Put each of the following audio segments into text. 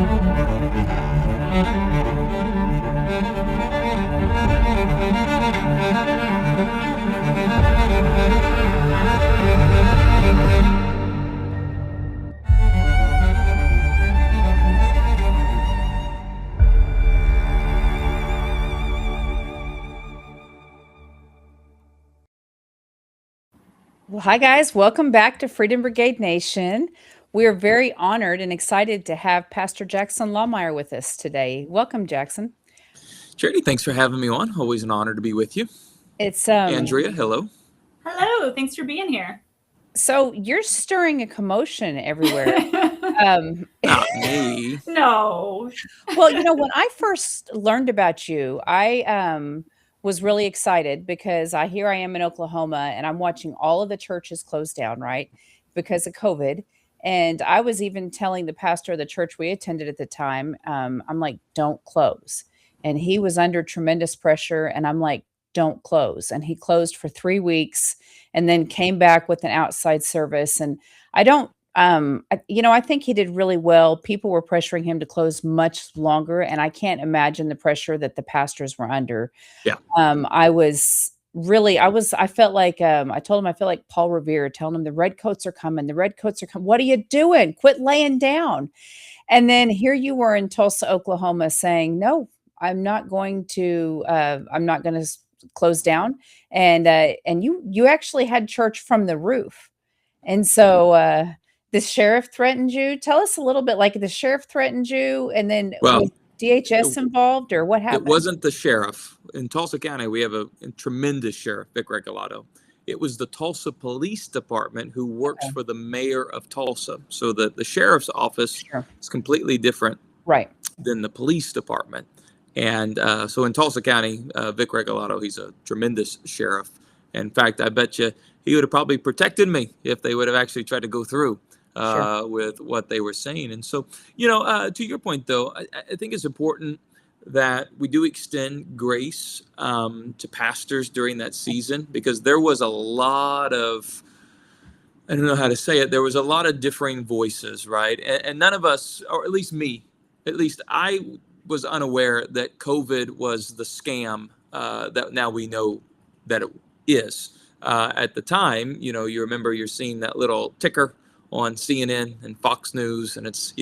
Well, hi guys, welcome back to Freedom Brigade Nation. We are very honored and excited to have Pastor Jackson Lahmeyer with us today. Welcome, Jackson. Charity, thanks for having me on. Always an honor to be with you. It's Andrea, hello. Hello, thanks for being here. So you're stirring a commotion everywhere. Not me. No. Well, when I first learned about you, I was really excited because here I am in Oklahoma and I'm watching all of the churches close down, right? Because of COVID. And I was even telling the pastor of the church we attended at the time, I'm like, don't close. And he was under tremendous pressure. And I'm like, don't close. And he closed for 3 weeks and then came back with an outside service. And I don't, I think he did really well. People were pressuring him to close much longer, and I can't imagine the pressure that the pastors were under. Yeah. I felt like, I told him, I feel like Paul Revere telling him the redcoats are coming. The redcoats are coming. What are you doing? Quit laying down. And then here you were in Tulsa, Oklahoma saying, no, I'm not going to close down. And you actually had church from the roof. And so, the sheriff threatened you. Tell us a little bit, like the sheriff threatened you, and then was DHS involved, or what happened? It wasn't the sheriff. In Tulsa County, we have a tremendous sheriff, Vic Regalado. It was the Tulsa Police Department who works for the mayor of Tulsa. So the sheriff's office is completely different than the police department. And so in Tulsa County, Vic Regalado, he's a tremendous sheriff. In fact, I bet you he would have probably protected me if they would have actually tried to go through with what they were saying. And so, to your point, though, I think it's important that we do extend grace to pastors during that season, because there was a lot of, I don't know how to say it, there was a lot of differing voices, right? And none of us, or at least I was unaware that COVID was the scam that now we know that it is. At the time, you remember you're seeing that little ticker on CNN and Fox News, and it's,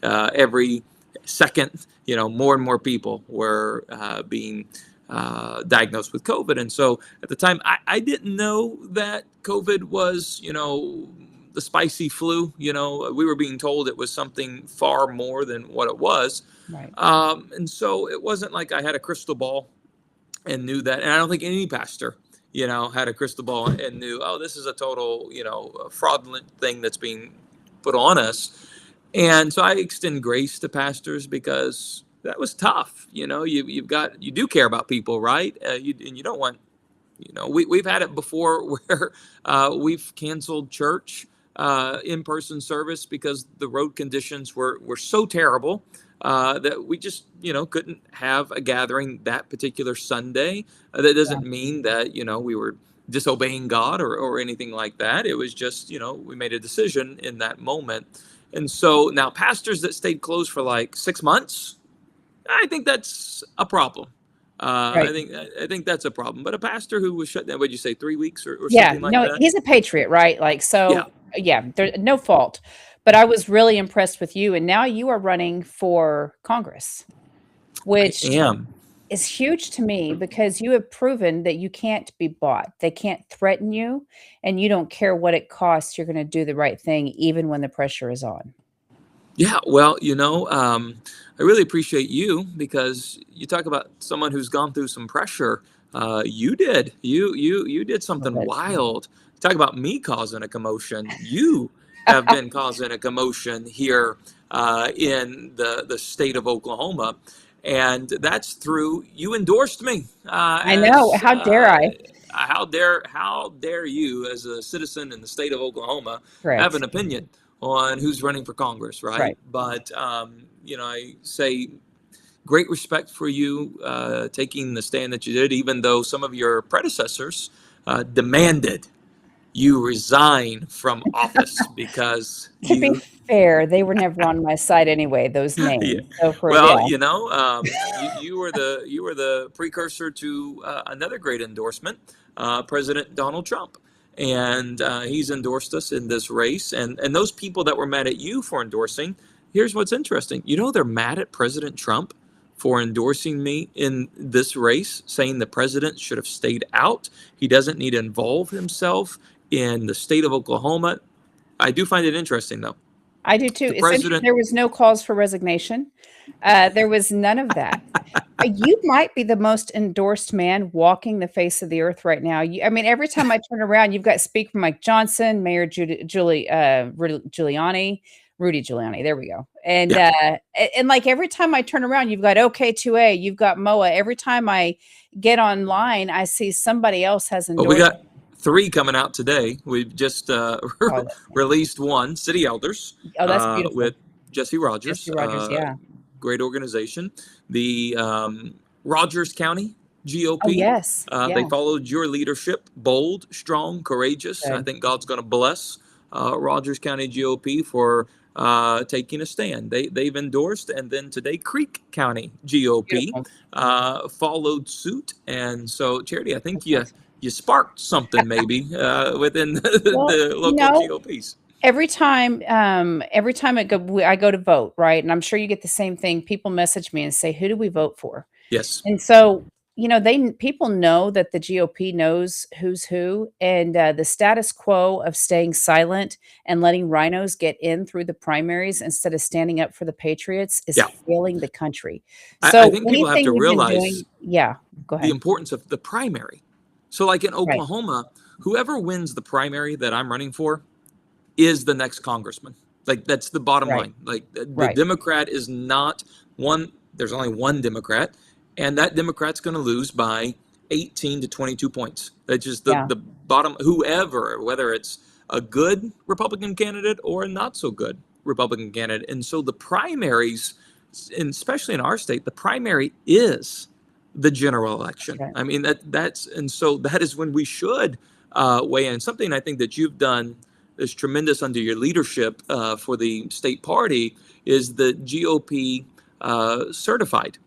every second, more and more people were being diagnosed with COVID. And so at the time, I didn't know that COVID was, the spicy flu. We were being told it was something far more than what it was. Right. And so it wasn't like I had a crystal ball and knew that. And I don't think any pastor had a crystal ball and knew, oh, this is a total, fraudulent thing that's being put on us. And so I extend grace to pastors, because that was tough. You do care about people, right? And you don't want, we've had it before where we've canceled church, in-person service, because the road conditions were so terrible that we just, couldn't have a gathering that particular Sunday. That doesn't mean that, we were disobeying God or anything like that. It was just, we made a decision in that moment. And so now pastors that stayed closed for like 6 months, I think that's a problem. I think that's a problem. But a pastor who was shut down, what'd you say, 3 weeks or something like that? He's a patriot, right? Like, so, there's no fault. But I was really impressed with you. And now you are running for Congress, which is huge to me, because you have proven that you can't be bought. They can't threaten you, and you don't care what it costs. You're going to do the right thing, even when the pressure is on. Yeah, well, I really appreciate you, because you talk about someone who's gone through some pressure. You did. You did something wild. Talk about me causing a commotion. You have been causing a commotion here in the state of Oklahoma. And that's through, you endorsed me. I know. How dare I? How dare you, as a citizen in the state of Oklahoma, have an opinion on who's running for Congress, right? But, I say great respect for you taking the stand that you did, even though some of your predecessors demanded you resign from office because To be you fair, they were never on my side anyway, those yeah. names. So for Well, yeah. you were the precursor to another great endorsement, President Donald Trump, and he's endorsed us in this race. And those people that were mad at you for endorsing, here's what's interesting. They're mad at President Trump for endorsing me in this race, saying the president should have stayed out. He doesn't need to involve himself in the state of Oklahoma. I do find it interesting, though. I do too. The Essentially, president there was no calls for resignation. There was none of that. You might be the most endorsed man walking the face of the earth right now. I mean, every time I turn around, you've got Speaker Mike Johnson, Mayor Giuliani, Rudy Giuliani. There we go. And Yeah. and like every time I turn around, you've got OK2A, you've got MOA. Every time I get online, I see somebody else has Well, we endorsed. got 3 coming out today. We've just Oh, released one, City Elders, that's beautiful. with Jesse Rogers, Jesse Rogers, yeah. great organization. The Rogers County GOP. Oh, yes. They followed your leadership, bold, strong, courageous. I Good. think God's going to bless Rogers County GOP for taking a stand. They've endorsed, and then today Creek County GOP Beautiful. followed suit. And so, Charity, I think That's you sparked something maybe within Well, the you local know, GOPs. every time I go to vote, right? And I'm sure you get the same thing. People message me and say, "Who do we vote for?" Yes. And so, people know that the GOP knows who's who, and the status quo of staying silent and letting rhinos get in through the primaries instead of standing up for the patriots is Yeah. failing the country. I So think people have to anything you've been realize doing, yeah, go the ahead. importance of the primary. So, like in Right, Oklahoma, whoever wins the primary that I'm running for is the next congressman. Like, that's the bottom right, line. Like, the right. Democrat is not one. There's only one Democrat, and that Democrat's going to lose by 18 to 22 points. That's just Yeah, the bottom. Whoever, whether it's a good Republican candidate or a not so good Republican candidate, and so the primaries, and especially in our state, the primary is the general election. that's right. I mean, that's and so that is when we should weigh in. Something I think that you've done is tremendous under your leadership for the state party is the GOP certified,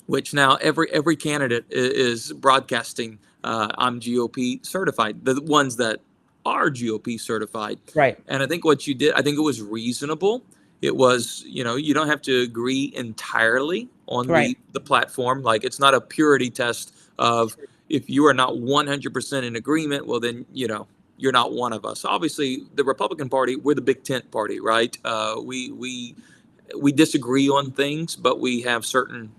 which now every candidate is broadcasting. I'm GOP certified. The ones that are GOP certified, Right, and I think what you did, I think it was reasonable. It was, you don't have to agree entirely on right. the platform. Like, it's not a purity test of if you are not 100% in agreement, well then you're not one of us. Obviously, the Republican Party, we're the big tent party, right? We disagree on things, but we have certain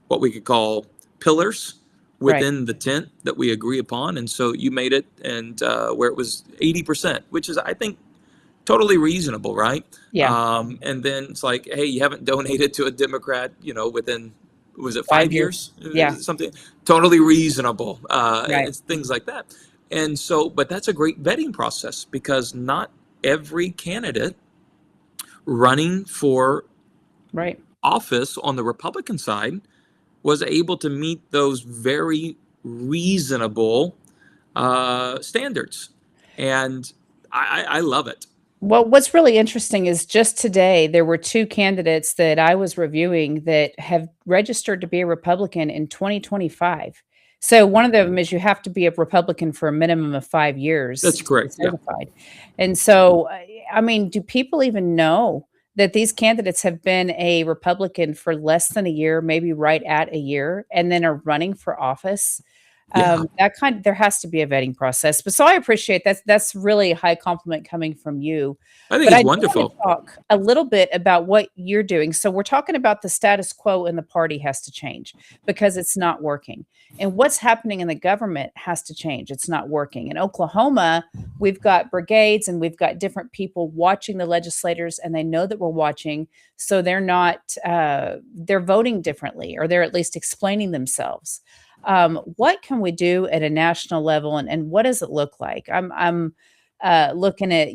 what we could call pillars Right. within the tent that we agree upon. And so you made it, and where it was 80%, which is, I think, totally reasonable, right? Yeah. And then it's like, hey, you haven't donated to a Democrat, within, was it 5 5 years. years? Yeah. Something totally reasonable. Right. It's things like that. And so, but that's a great vetting process because not every candidate running for Right. office on the Republican side was able to meet those very reasonable standards. And I love it. Well, what's really interesting is just today there were 2 candidates that I was reviewing that have registered to be a Republican in 2025. So one of them is you have to be a Republican for a minimum of 5 years That's to be correct. Yeah. certified. And so, I mean, do people even know that these candidates have been a Republican for less than a year, maybe right at a year, and then are running for office? Yeah. There has to be a vetting process. But so I appreciate that's really a high compliment coming from you. I think But it's I do want wonderful. to talk a little bit about what you're doing. So we're talking about the status quo in the party has to change because it's not working. And what's happening in the government has to change. It's not working. In Oklahoma, we've got brigades and we've got different people watching the legislators, and they know that we're watching. So they're not they're voting differently, or they're at least explaining themselves. What can we do at a national level, and what does it look like? I'm looking at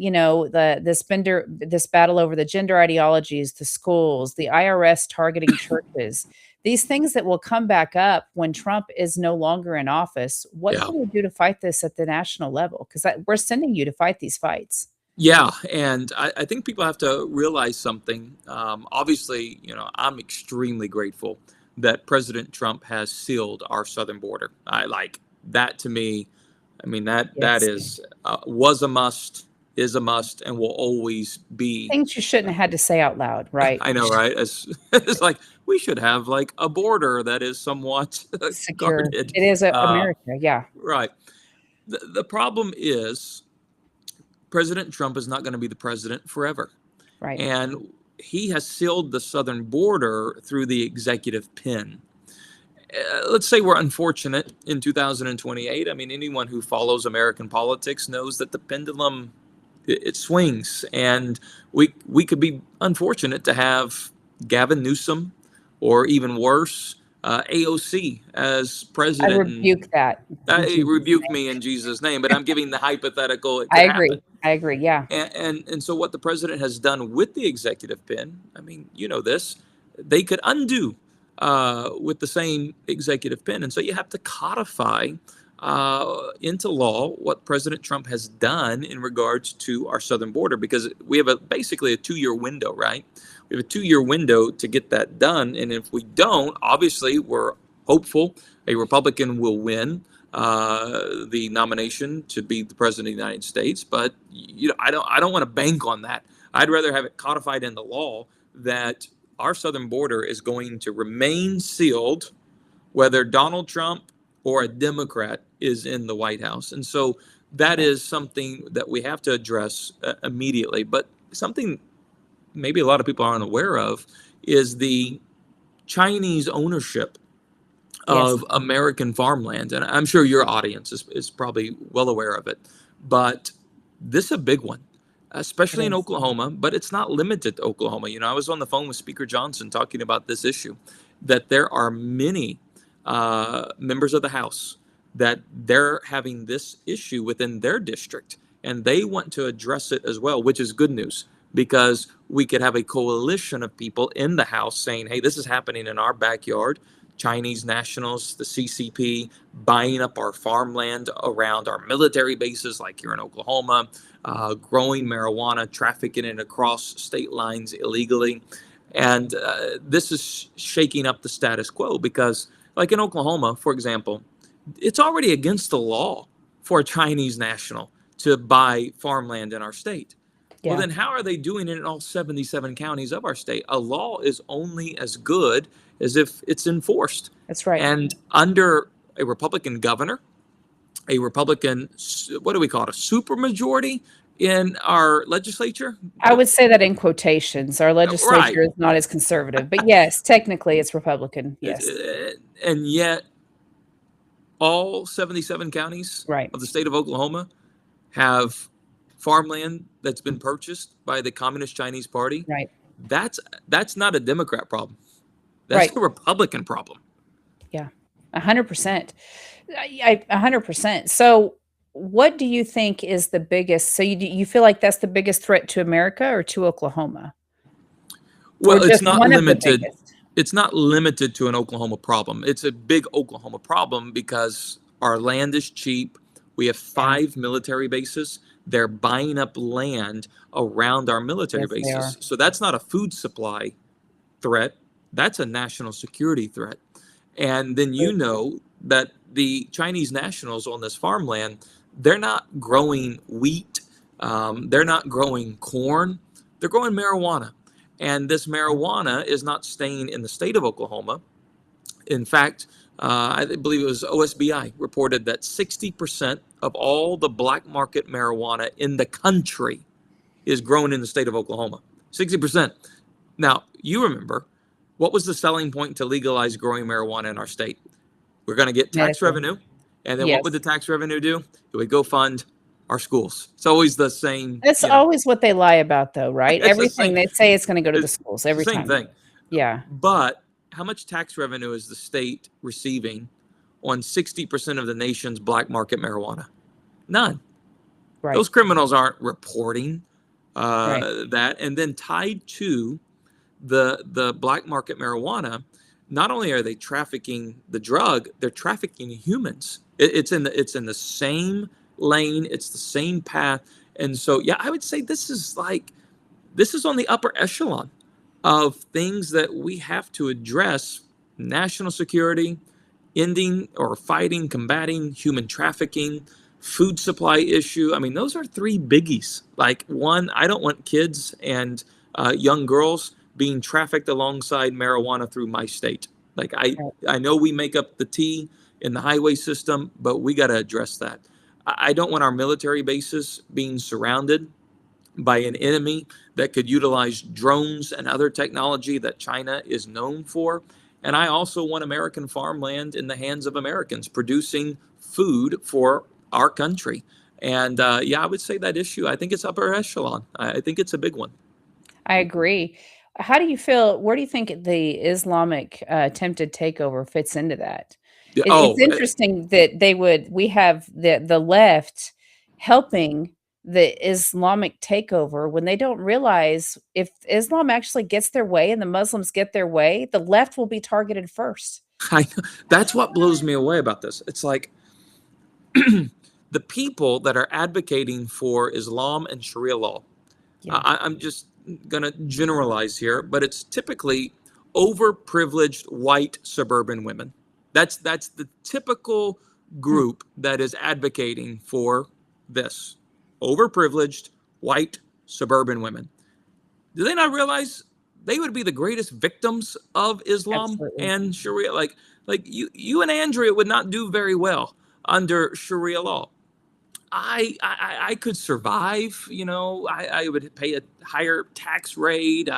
this battle over the gender ideologies, the schools, the IRS targeting churches, these things that will come back up when Trump is no longer in office. What Yeah. can we do to fight this at the national level? Because we're sending you to fight these fights. Yeah, and I think people have to realize something. Obviously, I'm extremely grateful that President Trump has sealed our southern border. I like that. To me, I mean that Yes. is was a must, is a must, and will always be. Things you shouldn't have had to say out loud, right? I know, right? It's like we should have like a border that is somewhat Secure. guarded. It is America. Yeah. Right. The problem is President Trump is not going to be the president forever. Right. And he has sealed the southern border through the executive pen. Let's say we're unfortunate in 2028. I mean, anyone who follows American politics knows that the pendulum it swings, and we could be unfortunate to have Gavin Newsom, or even worse, AOC as I president. rebuke that. Rebuke me in Jesus' name, but I'm giving the hypothetical it I could agree. happen. I agree. Yeah. And so what the president has done with the executive pen, I mean, this, they could undo with the same executive pen. And so you have to codify into law what President Trump has done in regards to our southern border, because we have basically a 2-year window, right? We have a 2-year window to get that done. And if we don't, obviously we're hopeful a Republican will win the nomination to be the president of the United States. But I don't want to bank on that. I'd rather have it codified in the law that our southern border is going to remain sealed, whether Donald Trump or a Democrat is in the White House. And so that is something that we have to address immediately. But something maybe a lot of people aren't aware of is the Chinese ownership of American farmland. And I'm sure your audience is probably well aware of it. But this is a big one, especially in Oklahoma, but it's not limited to Oklahoma. I was on the phone with Speaker Johnson talking about this issue, that there are many members of the House that they're having this issue within their district, and they want to address it as well, which is good news, because we could have a coalition of people in the House saying, hey, this is happening in our backyard. Chinese nationals, the CCP, buying up our farmland around our military bases, like here in Oklahoma, growing marijuana, trafficking it across state lines illegally. And this is shaking up the status quo because, like in Oklahoma, for example, it's already against the law for a Chinese national to buy farmland in our state. Well, then how are they doing it in all 77 counties of our state? A law is only as good as if it's enforced. That's right. And under a Republican governor, a Republican, what do we call it, a supermajority in our legislature? I would say that in quotations. Our legislature is not as conservative. But yes, technically it's Republican. Yes. And yet all 77 counties of the state of Oklahoma have farmland that's been purchased by the Communist Chinese Party. Right. That's not a Democrat problem. That's a Republican problem. Yeah, 100%. 100%. So what do you think is the biggest? So you feel like that's the biggest threat to America or to Oklahoma? Well, it's not limited. It's not limited to an Oklahoma problem. It's a big Oklahoma problem because our land is cheap. We have 5 military bases. They're buying up land around our military bases. So that's not a food supply threat. That's a national security threat. And then that the Chinese nationals on this farmland, they're not growing wheat. They're not growing corn. They're growing marijuana. And this marijuana is not staying in the state of Oklahoma. In fact, I believe it was OSBI reported that 60% of all the black market marijuana in the country is grown in the state of Oklahoma. 60%. Now, you remember, what was the selling point to legalize growing marijuana in our state? We're going to get tax revenue. And then what would the tax revenue do? It would go fund our schools. It's always the same. That's always what they lie about, though, right? Everything they say it's going to go to the schools every time. Same thing. Yeah. But how much tax revenue is the state receiving on 60% of the nation's black market marijuana? None. Right. Those criminals aren't reporting that. And then tied to the black market marijuana, not only are they trafficking the drug, they're trafficking humans. It's in the same lane. It's the same path. And so, yeah, I would say this is on the upper echelon of things that we have to address: national security, ending or fighting, combating human trafficking, food supply issue. I mean, those are three biggies. Like, one, I don't want kids and young girls being trafficked alongside marijuana through my state. Like, I know we make up the T in the highway system, but we got to address that. I don't want our military bases being surrounded by an enemy that could utilize drones and other technology that China is known for. And I also want American farmland in the hands of Americans producing food for our country. And yeah, I would say that issue, I think it's upper echelon. I think it's a big one. I agree. How do you feel? Where do you think the Islamic attempted takeover fits into that? It's Oh, interesting that we have the left helping the Islamic takeover when they don't realize if Islam actually gets their way and the Muslims get their way, the left will be targeted first. that's what blows me away about this. It's like the people that are advocating for Islam and Sharia law. Yeah. I'm just going to generalize here, but it's typically overprivileged white suburban women. That's the typical group that is advocating for this: overprivileged white suburban women. Do they not realize they would be the greatest victims of Islam Absolutely. and Sharia? Like you and Andrea would not do very well under Sharia law. I could survive, I would pay a higher tax rate.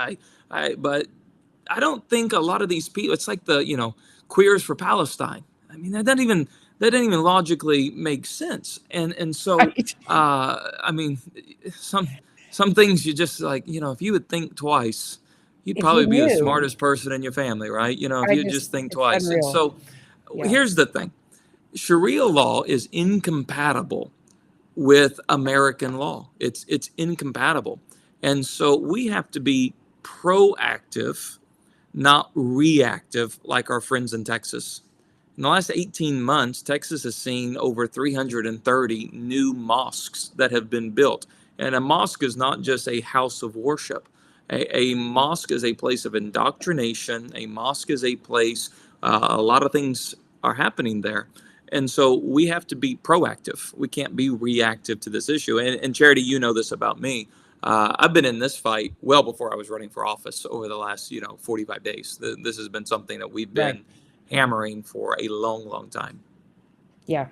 But I don't think a lot of these people, it's like the, queers for Palestine. I mean, that doesn't even logically make sense. And so, Right. I mean, some things you just like, if you would think twice, you'd If you probably be the knew, smartest person in your family, right? If you just think it's twice. And unreal. so Yeah. here's the thing. Sharia law is incompatible with American law. It's incompatible. And so we have to be proactive, not reactive, like our friends in Texas. In the last 18 months, Texas has seen over 330 new mosques that have been built. And a mosque is not just a house of worship. A mosque is a place of indoctrination. A mosque is a place, a lot of things are happening there. And so we have to be proactive. We can't be reactive to this issue. And Charity, you know this about me. I've been in this fight well before I was running for office over the last, 45 days. This has been something that we've been hammering for a long, long time. Yeah.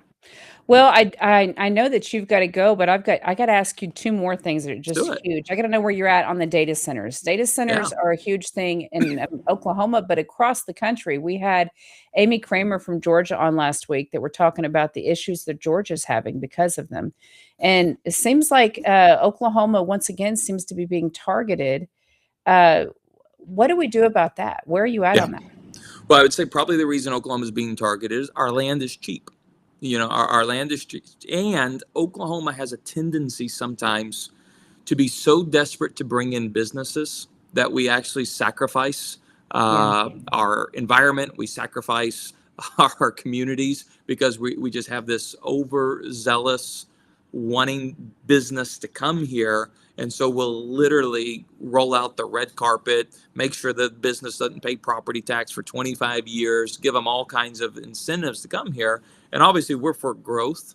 Well, I know that you've got to go, but I got to ask you two more things that are Do just it. huge. I got to know where you're at on the data centers. Data centers Yeah. are a huge thing in Oklahoma, but across the country. We had Amy Kramer from Georgia on last week that we're talking about the issues that Georgia's having because of them. And it seems like Oklahoma once again seems to be being targeted. What do we do about that? Where are you at Yeah. on that? Well, I would say probably the reason Oklahoma is being targeted is our land is cheap. Our land is cheap. And Oklahoma has a tendency sometimes to be so desperate to bring in businesses that we actually sacrifice our environment, we sacrifice our communities because we just have this overzealous wanting business to come here. And so we'll literally roll out the red carpet, make sure the business doesn't pay property tax for 25 years, give them all kinds of incentives to come here. And obviously we're for growth.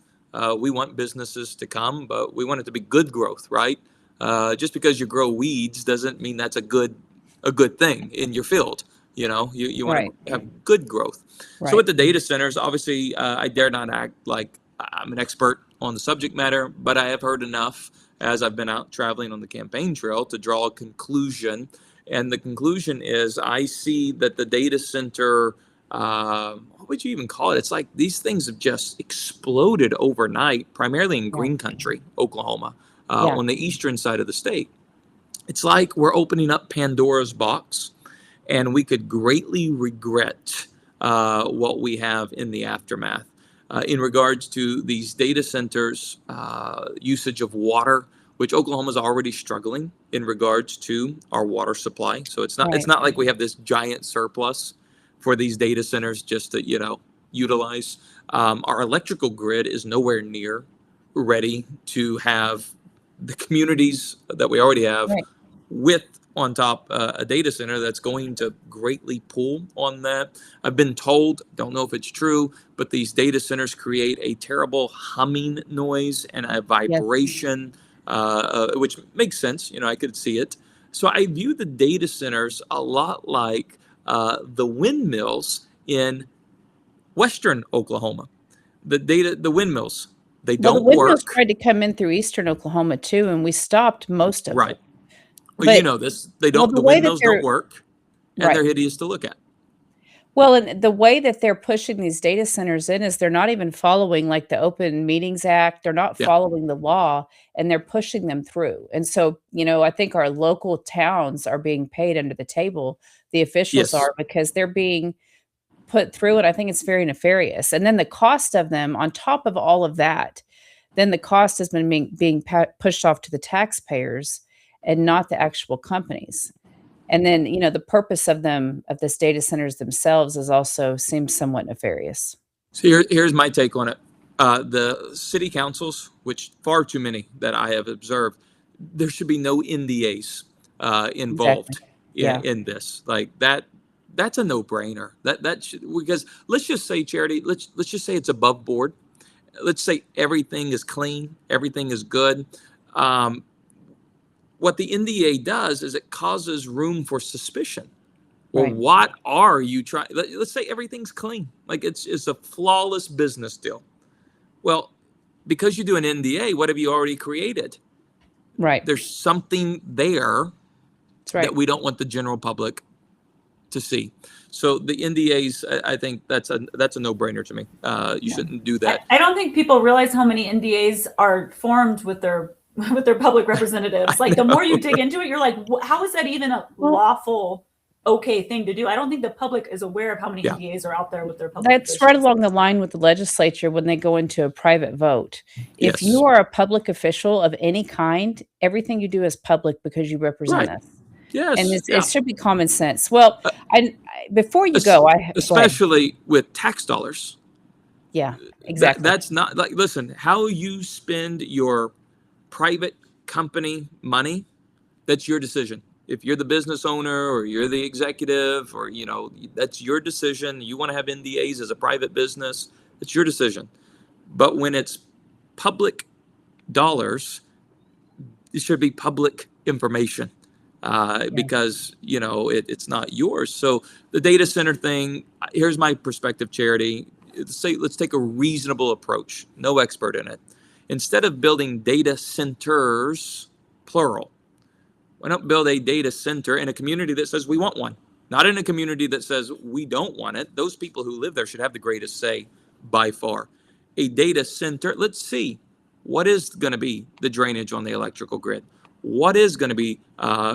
We want businesses to come, but we want it to be good growth, right? Just because you grow weeds doesn't mean that's a good thing in your field. You want to have good growth. Right. So with the data centers, obviously, I dare not act like I'm an expert on the subject matter, but I have heard enough as I've been out traveling on the campaign trail to draw a conclusion. And the conclusion is I see that the data center, what would you even call it? It's like these things have just exploded overnight, primarily in green country, Oklahoma, on the eastern side of the state. It's like we're opening up Pandora's box, and we could greatly regret what we have in the aftermath. In regards to these data centers, usage of water, which Oklahoma is already struggling in regards to our water supply. So it's not like we have this giant surplus, for these data centers just to, utilize. Our electrical grid is nowhere near ready to have the communities that we already have Right. with on top a data center that's going to greatly pull on that. I've been told, don't know if it's true, but these data centers create a terrible humming noise and a Yes. vibration, which makes sense. I could see it. So I view the data centers a lot like the windmills in Western Oklahoma. The windmills, they Well, the don't windmills work. tried to come in through eastern Oklahoma too, and we stopped most of them. Right. Well, But this. They well, don't. the The way that windmills don't they're work, and right. they're hideous to look at. Well, and the way that they're pushing these data centers in is they're not even following like the Open Meetings Act. They're not Yeah. following the law, and they're pushing them through. And so, I think our local towns are being paid under the table. The officials Yes. are, because they're being put through it. I think it's very nefarious. And then the cost of them, on top of all of that, then the cost has been being pushed off to the taxpayers and not the actual companies. And then, the purpose of them, of this data centers themselves, is also seems somewhat nefarious. So here's my take on it. The city councils, which far too many that I have observed, there should be no NDAs Exactly. involved Yeah. in this. Like that. That's a no-brainer. That should, because let's just say, Charity. Let's just say it's above board. Let's say everything is clean, everything is good. Um, what the NDA does is it causes room for suspicion. Well, Right. what are you trying? Let's say everything's clean, like it's a flawless business deal. Well, because you do an NDA, what have you already created? Right. There's something there That's right. that we don't want the general public to see. So the NDAs, I think that's a no-brainer to me. You shouldn't do that. I don't think people realize how many NDAs are formed with their public representatives. Like the more you dig into it, you're like, how is that even a lawful, okay thing to do? I don't think the public is aware of how many NDAs are out there with their public That's officials. right along the line with the legislature when they go into a private vote. If Yes. you are a public official of any kind, everything you do is public because you represent Right. us. Yes. And yeah. it should be common sense. Well, before you go, go ahead. Especially with tax dollars. Yeah, exactly. That's not like, listen, how you spend your private company money, that's your decision. If you're the business owner or you're the executive or, that's your decision. You want to have NDAs as a private business, it's your decision. But when it's public dollars, it should be public information. Because it's not yours. So the data center thing, here's my perspective, Charity. Let's take a reasonable approach. No expert in it. Instead of building data centers, plural, why not build a data center in a community that says we want one, not in a community that says we don't want it? Those people who live there should have the greatest say by far. A data center, let's see, what is going to be the drainage on the electrical grid? What is going to be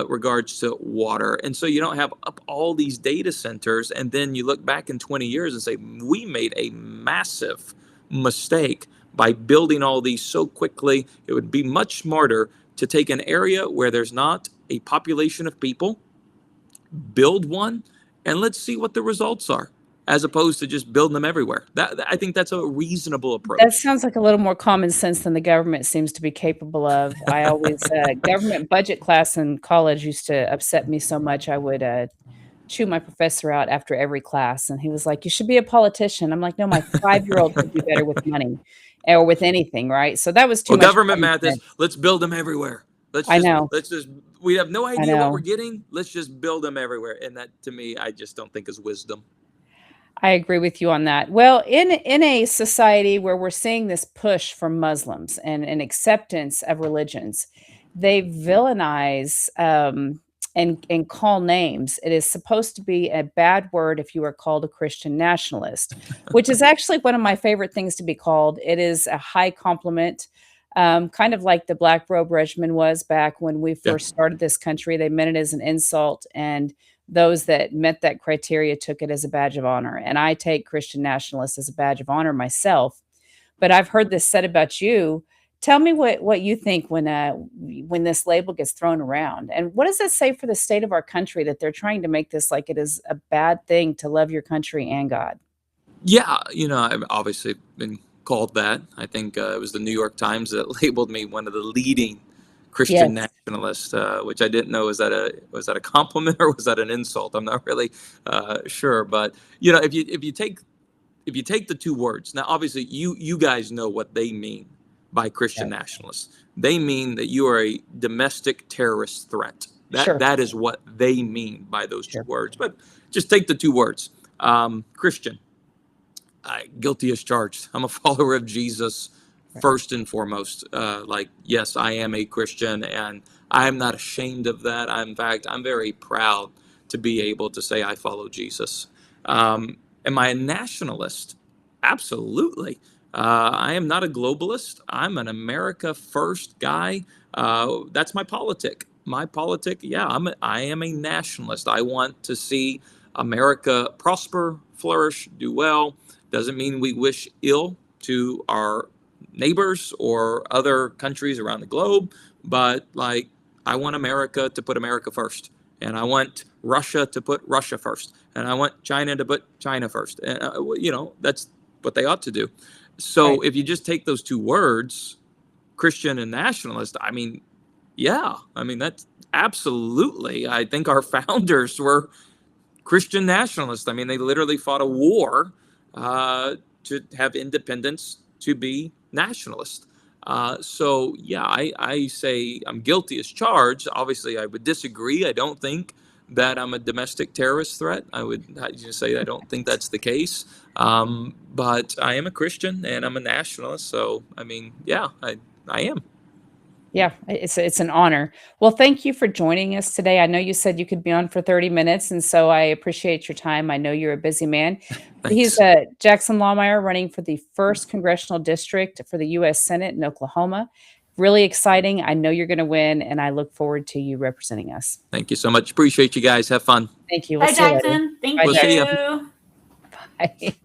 regards to water? And so you don't have up all these data centers, and then you look back in 20 years and say, we made a massive mistake by building all these so quickly. It would be much smarter to take an area where there's not a population of people, build one, and let's see what the results are, as opposed to just building them everywhere. I think that's a reasonable approach. That sounds like a little more common sense than the government seems to be capable of. I always, government budget class in college used to upset me so much. I would chew my professor out after every class. And he was like, you should be a politician. I'm like, no, my 5-year-old could do better with money or with anything. Right. So that was too much. Government math is let's build them everywhere. We have no idea what we're getting. Let's just build them everywhere. And that, to me, I just don't think is wisdom. I agree with you on that. Well, in a society where we're seeing this push from Muslims and an acceptance of religions, they villainize and call names. It is supposed to be a bad word if you are called a Christian nationalist, which is actually one of my favorite things to be called. It is a high compliment, kind of like the Black Robe Regiment was back when we first started this country. They meant it as an insult, and those that met that criteria took it as a badge of honor. And I take Christian nationalist as a badge of honor myself. But I've heard this said about you. Tell me what you think when this label gets thrown around, and what does it say for the state of our country that they're trying to make this like it is a bad thing to love your country and God? Yeah, I've obviously been called that. I think it was the New York Times that labeled me one of the leading Christian Yes. nationalists, which I didn't know, was that a compliment or was that an insult? I'm not really sure, but if you take the two words, now obviously you guys know what they mean by Christian Yes. nationalists. They mean that you are a domestic terrorist threat. Sure. That is what they mean by those two Sure. words. But just take the two words. Christian, guilty as charged. I'm a follower of Jesus Right. first and foremost. Yes, I am a Christian, and I am not ashamed of that. In fact, I'm very proud to be able to say I follow Jesus. Am I a nationalist? Absolutely. I am not a globalist. I'm an America first guy. That's my politic. My politic, yeah, I am a nationalist. I want to see America prosper, flourish, do well. Doesn't mean we wish ill to our neighbors or other countries around the globe, but I want America to put America first, and I want Russia to put Russia first, and I want China to put China first. And that's what they ought to do. So Right. if you just take those two words, Christian and nationalist, that's absolutely. I think our founders were Christian nationalists. I mean, they literally fought a war to have independence, to be nationalist. I say I'm guilty as charged. Obviously, I would disagree. I don't think that I'm a domestic terrorist threat. I would just say I don't think that's the case. But I am a Christian and I'm a nationalist. So, I mean, yeah, I am. Yeah, it's an honor. Well, thank you for joining us today. I know you said you could be on for 30 minutes, and so I appreciate your time. I know you're a busy man. He's Thanks. Jackson Lahmeyer, running for the 1st Congressional District for the U.S. Senate in Oklahoma. Really exciting. I know you're going to win, and I look forward to you representing us. Thank you so much. Appreciate you guys. Have fun. Thank you. We'll Bye, see you later. Jackson. Thank Bye, We'll see ya. you. Bye.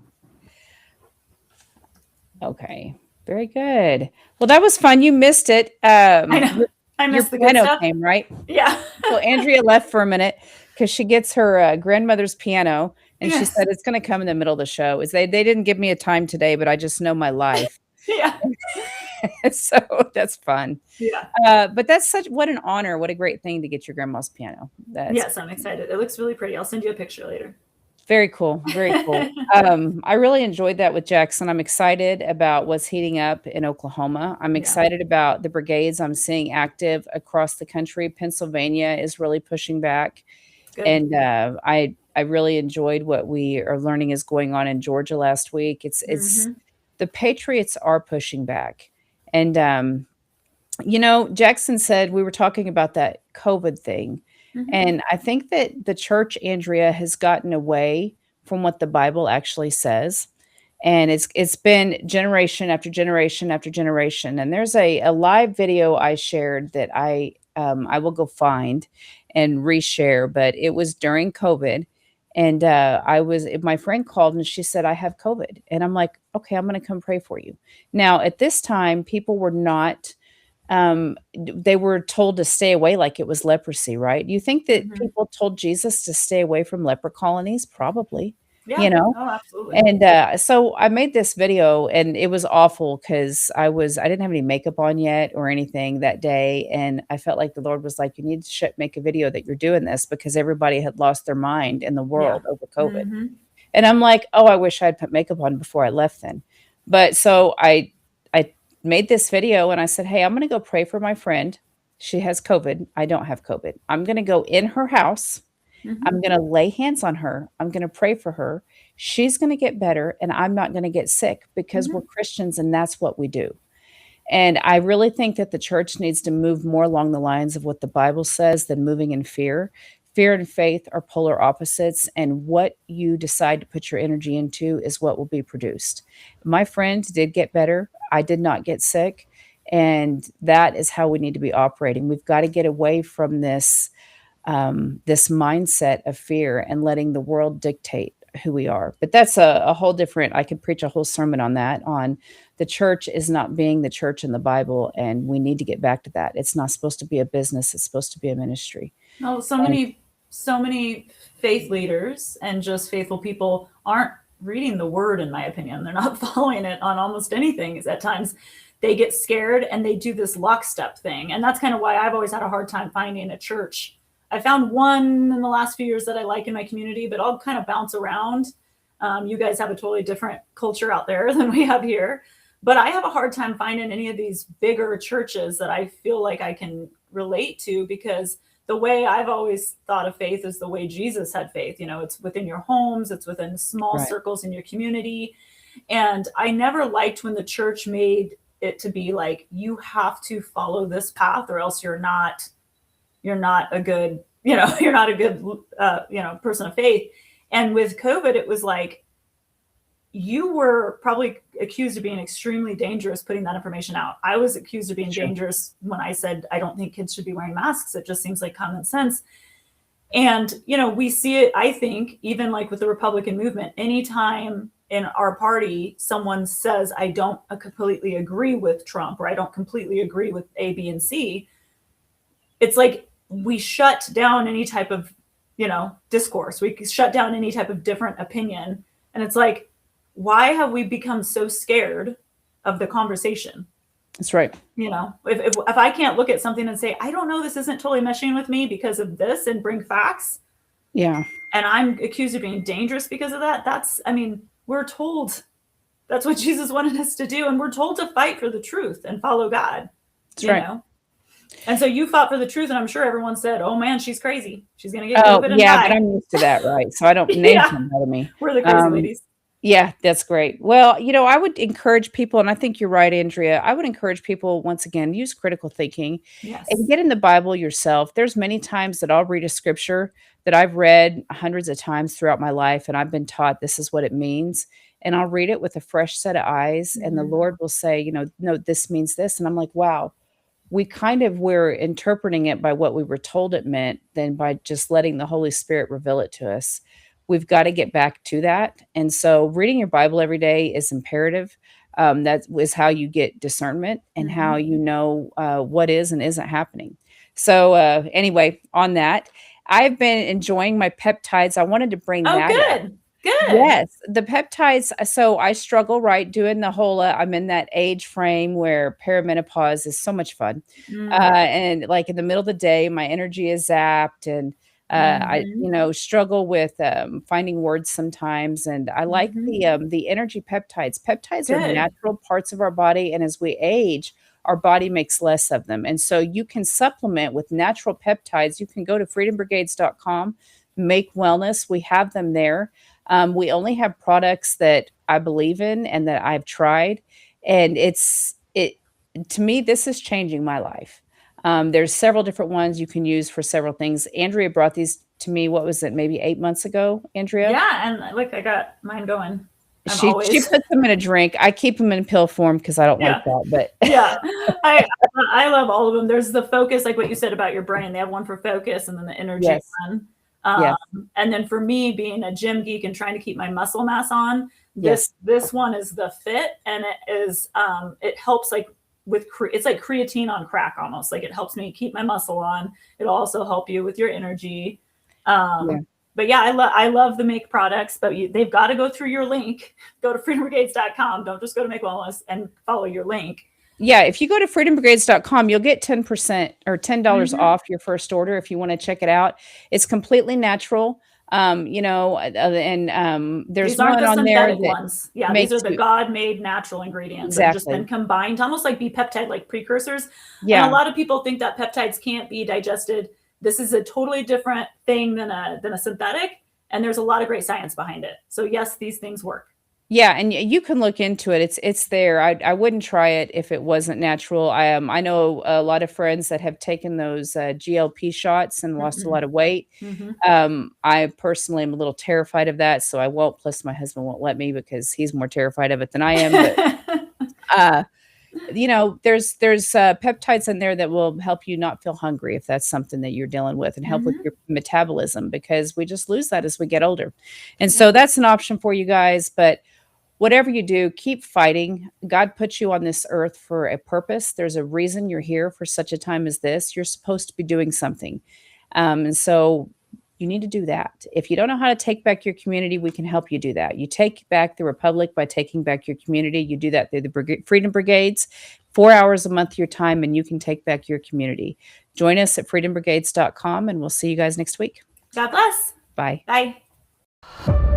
Okay. Very good. Well, that was fun. You missed it. I know. I Your missed the good piano stuff. came, right? Yeah. So Andrea left for a minute because she gets her grandmother's piano, and she Yes. said it's going to come in the middle of the show. They didn't give me a time today, but I just know my life. Yeah. So that's fun. Yeah. But that's what an honor. What a great thing to get your grandma's piano. Yes, I'm excited. It looks really pretty. I'll send you a picture later. Very cool. Very cool. I really enjoyed that with Jackson. I'm excited about what's heating up in Oklahoma. I'm excited about the brigades I'm seeing active across the country. Pennsylvania is really pushing back. Good. And I really enjoyed what we are learning is going on in Georgia last week. It's the Patriots are pushing back. And Jackson said we were talking about that COVID thing. And I think that the church, Andrea, has gotten away from what the Bible actually says. And it's been generation after generation after generation. And there's a live video I shared that I will go find and reshare, but it was during COVID. And my friend called and she said, I have COVID. And I'm like, okay, I'm going to come pray for you. Now, at this time, people were not they were told to stay away like it was leprosy, right? You think that people told Jesus to stay away from leper colonies? Probably, Yeah. Oh, absolutely. And so I made this video and it was awful because I didn't have any makeup on yet or anything that day. And I felt like the Lord was like, you need to make a video that you're doing this because everybody had lost their mind in the world over COVID. And I'm like, oh, I wish I'd put makeup on before I left then. But so I made this video and I said, hey, I'm going to go pray for my friend. She has COVID. I don't have COVID. I'm going to go in her house. I'm going to lay hands on her. I'm going to pray for her. She's going to get better and I'm not going to get sick because we're Christians and that's what we do. And I really think that the church needs to move more along the lines of what the Bible says than moving in fear. Fear and faith are polar opposites, and what you decide to put your energy into is what will be produced. My friend did get better. I did not get sick, and that is how we need to be operating. We've got to get away from this mindset of fear and letting the world dictate who we are. But that's a whole different, I could preach a whole sermon on that, on the church is not being the church in the Bible, and we need to get back to that. It's not supposed to be a business. It's supposed to be a ministry. No, so many faith leaders and just faithful people aren't reading the word, in my opinion. They're not following it on almost anything. At times they get scared and they do this lockstep thing. And that's kind of why I've always had a hard time finding a church. I found one in the last few years that I like in my community, but I'll kind of bounce around. You guys have a totally different culture out there than we have here. But I have a hard time finding any of these bigger churches that I feel like I can relate to, because the way I've always thought of faith is the way Jesus had faith. You know, it's within your homes, it's within small circles in your community. And I never liked when the church made it to be like, you have to follow this path or else you're not a good, you're not a good, person of faith. And with COVID, it was like, you were probably accused of being extremely dangerous putting that information out. I was accused of being dangerous when I said, I don't think kids should be wearing masks. It just seems like common sense. And, we see it, I think, even like with the Republican movement, anytime in our party, someone says, I don't completely agree with Trump, or I don't completely agree with A, B, and C, it's like we shut down any type of, discourse. We shut down any type of different opinion. And it's like, why have we become so scared of the conversation? That's right. If I can't look at something and say, I don't know, this isn't totally meshing with me because of this, and bring facts. Yeah. And I'm accused of being dangerous because of that. We're told that's what Jesus wanted us to do. And we're told to fight for the truth and follow God. That's right. And so you fought for the truth, and I'm sure everyone said, oh man, she's crazy. She's going to get COVID and die. But I'm used to that, right? So I don't name him out of me. We're the crazy ladies. Yeah, that's great. Well, I would encourage people, and I think you're right, Andrea. I would encourage people, once again, use critical thinking and get in the Bible yourself. There's many times that I'll read a scripture that I've read hundreds of times throughout my life, and I've been taught this is what it means. And I'll read it with a fresh set of eyes, and the Lord will say, no, this means this. And I'm like, wow, we're interpreting it by what we were told it meant than by just letting the Holy Spirit reveal it to us. We've got to get back to that. And so reading your Bible every day is imperative. That is how you get discernment and how you know what is and isn't happening. So anyway, on that, I've been enjoying my peptides. I wanted to bring that up. Good. Yes, the peptides. So I struggle, right, doing the whole, I'm in that age frame where perimenopause is so much fun. And like in the middle of the day, my energy is zapped, and I, struggle with finding words sometimes. And I like the energy peptides. Peptides are natural parts of our body. And as we age, our body makes less of them. And so you can supplement with natural peptides. You can go to freedombrigades.com, make wellness. We have them there. We only have products that I believe in and that I've tried. And to me, this is changing my life. There's several different ones you can use for several things. Andrea brought these to me. What was it? Maybe 8 months ago, Andrea? Yeah. And look, I got mine going. She puts them in a drink. I keep them in pill form because I don't like that. But yeah, I love all of them. There's the focus, like what you said about your brain. They have one for focus, and then the energy one. And then for me, being a gym geek and trying to keep my muscle mass on, this one is the fit, and it is it helps like with it's like creatine on crack almost. Like it helps me keep my muscle on. It'll also help you with your energy. But yeah, I love the Make products, but they've got to go through your link. Go to freedombrigades.com. Don't just go to Make Wellness and follow your link. Yeah, if you go to freedombrigades.com, you'll get 10% or $10 off your first order if you want to check it out. It's completely natural. There's these one on there that ones. Yeah, these are the God-made natural ingredients that have just been combined to almost like be peptide like precursors. Yeah. And a lot of people think that peptides can't be digested. This is a totally different thing than a synthetic, and there's a lot of great science behind it. So yes, these things work. Yeah, and you can look into it. It's there. I wouldn't try it if it wasn't natural. I know a lot of friends that have taken those GLP shots and lost a lot of weight. I personally am a little terrified of that, so I won't. Plus, my husband won't let me because he's more terrified of it than I am. But there's peptides in there that will help you not feel hungry if that's something that you're dealing with, and help with your metabolism, because we just lose that as we get older. And so that's an option for you guys. But whatever you do, keep fighting. God put you on this earth for a purpose. There's a reason you're here for such a time as this. You're supposed to be doing something. And so you need to do that. If you don't know how to take back your community, we can help you do that. You take back the republic by taking back your community. You do that through the Freedom Brigades, 4 hours a month, your time, and you can take back your community. Join us at freedombrigades.com, and we'll see you guys next week. God bless. Bye. Bye.